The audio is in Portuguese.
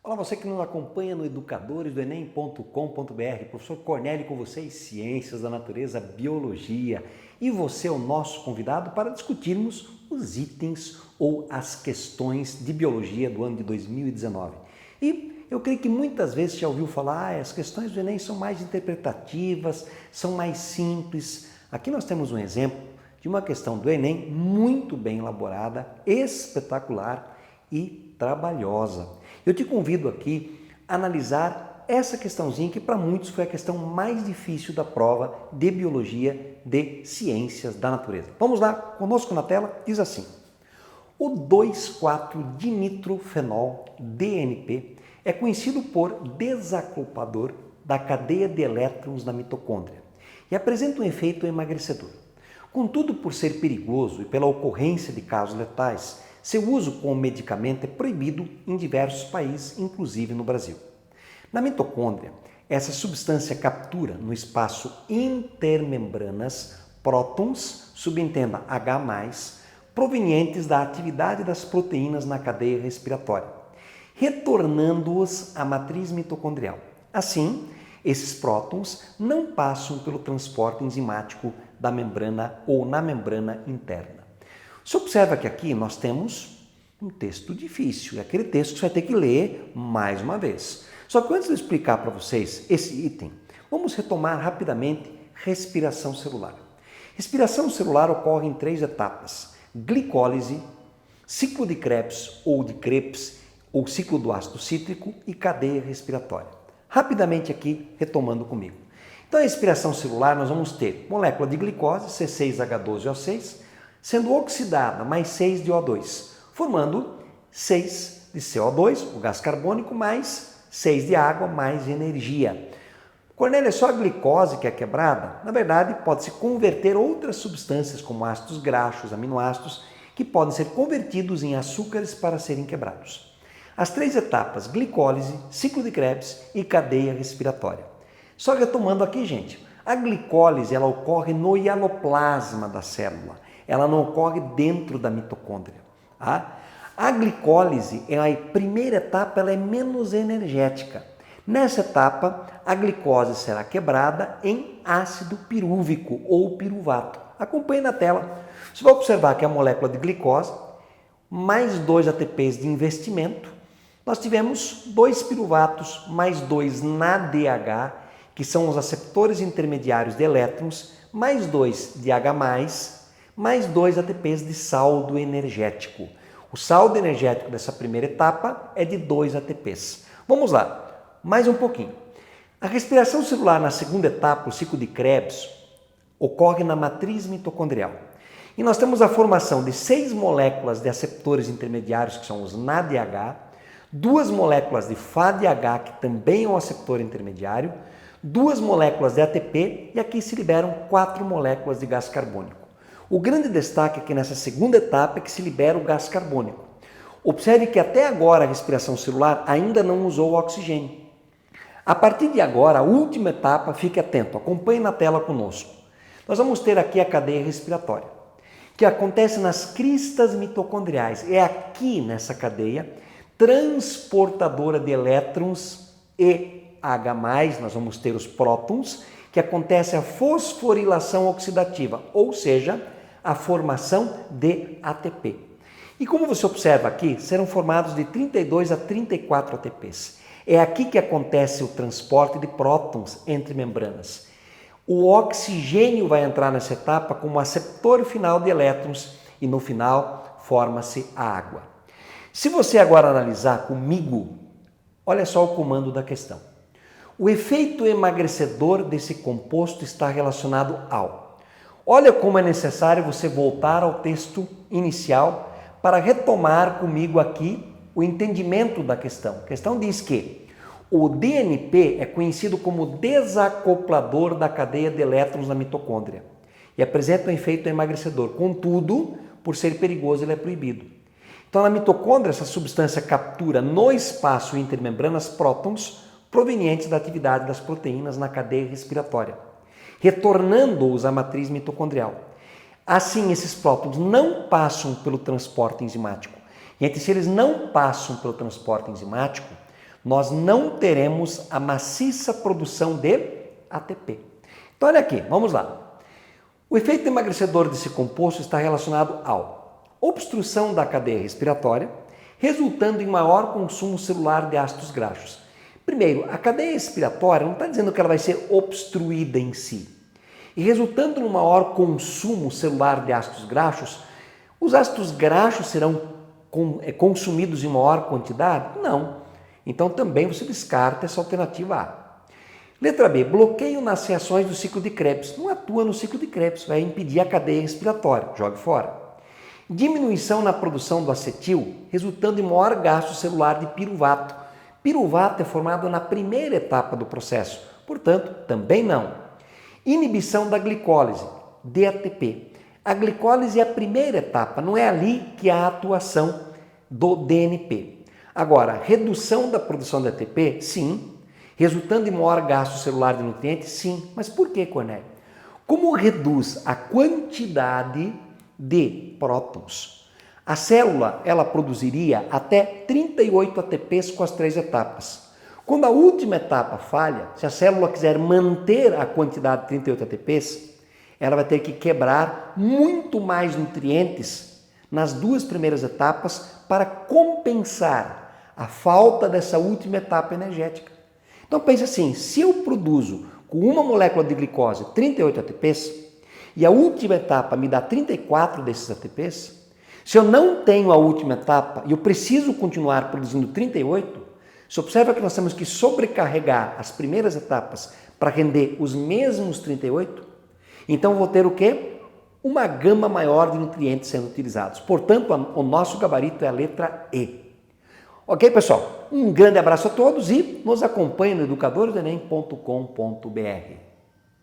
Olá, você que nos acompanha no educadoresdoenem.com.br, professor Cornélio com vocês, Ciências da Natureza, Biologia. E você é o nosso convidado para discutirmos os itens ou as questões de Biologia do ano de 2019. E eu creio que muitas vezes já ouviu falar, as questões do Enem são mais interpretativas, são mais simples. Aqui nós temos um exemplo de uma questão do Enem muito bem elaborada, espetacular e trabalhosa. Eu te convido aqui a analisar essa questãozinha que para muitos foi a questão mais difícil da prova de Biologia de Ciências da Natureza. Vamos lá, conosco na tela, diz assim: o 2,4-dinitrofenol, DNP, é conhecido por desacoplador da cadeia de elétrons da mitocôndria e apresenta um efeito emagrecedor. Contudo, por ser perigoso e pela ocorrência de casos letais, seu uso como medicamento é proibido em diversos países, inclusive no Brasil. Na mitocôndria, essa substância captura no espaço intermembranas prótons, subentenda H+, provenientes da atividade das proteínas na cadeia respiratória, retornando-os à matriz mitocondrial. Assim, esses prótons não passam pelo transporte enzimático da membrana ou na membrana interna. Você observa que aqui nós temos um texto difícil, é aquele texto que você vai ter que ler mais uma vez. Só que antes de eu explicar para vocês esse item, vamos retomar rapidamente respiração celular. Respiração celular ocorre em 3 etapas: glicólise, ciclo de Krebs ou de Krebs, ou ciclo do ácido cítrico e cadeia respiratória. Rapidamente aqui, retomando comigo. Então, a respiração celular, nós vamos ter molécula de glicose, C6H12O6, sendo oxidada mais 6 de O2, formando 6 de CO2, o gás carbônico, mais 6 de água, mais energia. Cornélio, é só a glicose que é quebrada? Na verdade, pode-se converter outras substâncias, como ácidos graxos, aminoácidos, que podem ser convertidos em açúcares para serem quebrados. As 3 etapas, glicólise, ciclo de Krebs e cadeia respiratória. Só retomando aqui, gente, a glicólise ela ocorre no hialoplasma da célula. Ela não ocorre dentro da mitocôndria. Tá? A glicólise, a primeira etapa, ela é menos energética. Nessa etapa, a glicose será quebrada em ácido pirúvico ou piruvato. Acompanhe na tela. Você vai observar que a molécula de glicose, mais 2 ATPs de investimento, nós tivemos 2 piruvatos mais 2 NADH, que são os aceptores intermediários de elétrons, mais 2 de H+, mais 2 ATPs de saldo energético. O saldo energético dessa primeira etapa é de 2 ATPs. Vamos lá, mais um pouquinho. A respiração celular na segunda etapa, o ciclo de Krebs, ocorre na matriz mitocondrial. E nós temos a formação de 6 moléculas de aceptores intermediários, que são os NADH, 2 moléculas de FADH, que também é um aceptor intermediário, 2 moléculas de ATP e aqui se liberam 4 moléculas de gás carbônico. O grande destaque aqui nessa segunda etapa é que se libera o gás carbônico. Observe que até agora a respiração celular ainda não usou o oxigênio. A partir de agora, a última etapa, fique atento, acompanhe na tela conosco. Nós vamos ter aqui a cadeia respiratória, que acontece nas cristas mitocondriais. É aqui nessa cadeia, transportadora de elétrons e H+, nós vamos ter os prótons, que acontece a fosforilação oxidativa, ou seja, a formação de ATP. E como você observa aqui, serão formados de 32 a 34 ATPs. É aqui que acontece o transporte de prótons entre membranas. O oxigênio vai entrar nessa etapa como aceptor final de elétrons e no final forma-se a água. Se você agora analisar comigo, olha só o comando da questão. O efeito emagrecedor desse composto está relacionado ao... Olha como é necessário você voltar ao texto inicial para retomar comigo aqui o entendimento da questão. A questão diz que o DNP é conhecido como desacoplador da cadeia de elétrons na mitocôndria e apresenta um efeito emagrecedor. Contudo, por ser perigoso, ele é proibido. Então, na mitocôndria, essa substância captura no espaço intermembranas prótons provenientes da atividade das proteínas na cadeia respiratória, retornando-os à matriz mitocondrial. Assim, esses prótons não passam pelo transporte enzimático. E se eles não passam pelo transporte enzimático, nós não teremos a maciça produção de ATP. Então olha aqui, vamos lá. O efeito emagrecedor desse composto está relacionado à obstrução da cadeia respiratória, resultando em maior consumo celular de ácidos graxos. Primeiro, a cadeia respiratória não está dizendo que ela vai ser obstruída em si. E resultando no maior consumo celular de ácidos graxos, os ácidos graxos serão consumidos em maior quantidade? Não. Então também você descarta essa alternativa A. Letra B, bloqueio nas reações do ciclo de Krebs. Não atua no ciclo de Krebs, vai impedir a cadeia respiratória, jogue fora. Diminuição na produção do acetil, resultando em maior gasto celular de piruvato. Piruvato é formado na primeira etapa do processo, portanto, também não. Inibição da glicólise, DATP. A glicólise é a primeira etapa, não é ali que há a atuação do DNP. Agora, redução da produção de ATP, sim. Resultando em maior gasto celular de nutrientes, sim. Mas por que, Cornélio? Como reduz a quantidade de prótons, a célula ela produziria até 38 ATPs com as 3 etapas. Quando a última etapa falha, se a célula quiser manter a quantidade de 38 ATPs, ela vai ter que quebrar muito mais nutrientes nas 2 primeiras etapas para compensar a falta dessa última etapa energética. Então pense assim, se eu produzo com uma molécula de glicose 38 ATPs e a última etapa me dá 34 desses ATPs, se eu não tenho a última etapa e eu preciso continuar produzindo 38, você observa que nós temos que sobrecarregar as primeiras etapas para render os mesmos 38? Então eu vou ter o quê? Uma gama maior de nutrientes sendo utilizados. Portanto, o nosso gabarito é a letra E. Ok, pessoal? Um grande abraço a todos e nos acompanhe no educadordoenem.com.br.